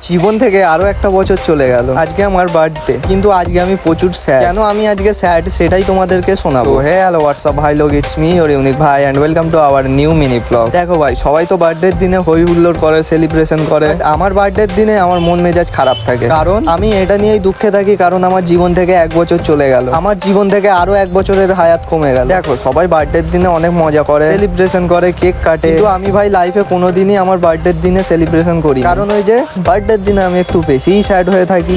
জীবন থেকে আরো একটা বছর চলে গেল। আজকে আমার বার্থডে, কিন্তু আজকে আমি প্রচুর স্যাড। কেন আমি আজকে স্যাড সেটাই তোমাদেরকে শোনাবো। হে হ্যালো হোয়াটসঅ্যাপ, হাই লোক, ইটস মি ইওর ইউনিক ভাই and welcome to our new mini blog. দেখো ভাই, সবাই তো বার্থডের দিনে হই হুল্লোড় করে, সেলিব্রেশন করে। আমার বার্থডের দিনে আমার মন মেজাজ খারাপ থাকে, কারণ আমি এটা নিয়েই দুঃখে থাকি, কারণ আমার জীবন থেকে এক বছর চলে গেল। আমার জীবন থেকে আরো এক বছরের হায়াত কমে গেল। দেখো, সবাই বার্থডের দিনে অনেক মজা করে, সেলিব্রেশন করে, কেক কাটে, কিন্তু আমি ভাই লাইফে কোনোদিনই আমার বার্থডের দিনে সেলিব্রেশন করি, কারণ ওই যে বার্থডের দিনে আমি একটু বেশিই স্যাড হয়ে থাকি।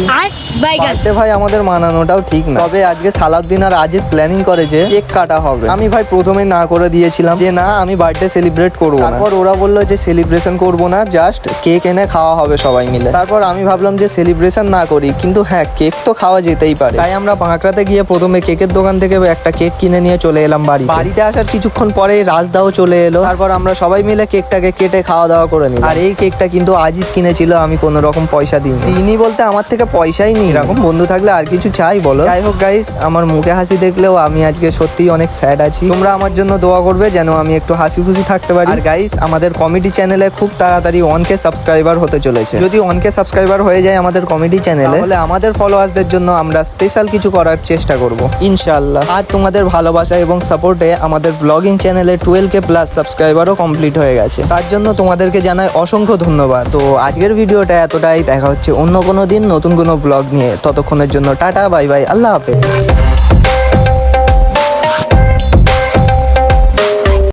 বার্থডে ভাই আমাদের মানানোটাও ঠিক না। তবে আজকে সালাউদ্দিন আর আজিদ প্ল্যানিং করে যে কেক কাটা হবে। আমি ভাই প্রথমে না করে দিয়েছিলাম যে না, আমি বার্থডে সেলিব্রেট করবো না। তারপর ওরা বললো যে সেলিব্রেশন করবো না, জাস্ট কেক এনে খাওয়া হবে সবাই মিলে। তারপর আমি ভাবলাম যে সেলিব্রেশন না করি, কিন্তু হ্যাঁ, কেক তো খাওয়া যেতেই পারে। তাই আমরা বাঁকড়াতে গিয়ে প্রথমে কেকের দোকান থেকে একটা কেক কিনে নিয়ে চলে এলাম বাড়িতে আসার কিছুক্ষণ পরে রাজদাও চলে এলো। তারপর আমরা সবাই মিলে কেকটাকে কেটে খাওয়া দাওয়া করে নিলাম। আর এই কেকটা কিন্তু আজিদ কিনেছিল, আমি কোনো রকম পয়সা দিইনি। তিনি বলতে আমার থেকে পয়সাই নেই। এরকম বন্ধু থাকলে আর কিছু চাই বলো? যাই হোক গাইস, আমার মুখে হাসি দেখলেও আমি আজকে সত্যিই অনেক স্যাড আছি। তোমরা আমার জন্য দোয়া করবে যেন আমি একটু হাসি খুশি থাকতে পারি। আর গাইস, আমাদের কমেডি চ্যানেলে খুব তাড়াতাড়ি 1K সাবস্ক্রাইবার হতে চলেছে। যদি 1K সাবস্ক্রাইবার হয়ে যায় আমাদের কমেডি চ্যানেলে, তাহলে আমাদের ফলোয়ার্সদের জন্য আমরা স্পেশাল কিছু করার চেষ্টা করব ইনশাআল্লাহ। আর তোমাদের ভালোবাসা এবং সাপোর্টে আমাদের ব্লগিং চ্যানেলে 12K প্লাস সাবস্ক্রাইবারও কমপ্লিট হয়ে গেছে। তার জন্য তোমাদেরকে জানাই অসংখ্য ধন্যবাদ। তো আজকের ভিডিওটা এতটাই। দেখা হচ্ছে অন্য কোনো দিন নতুন কোনো ব্লগ নিয়ে। ততক্ষণের জন্য টাটা, বাই বাই, আল্লাহ হাফেজ।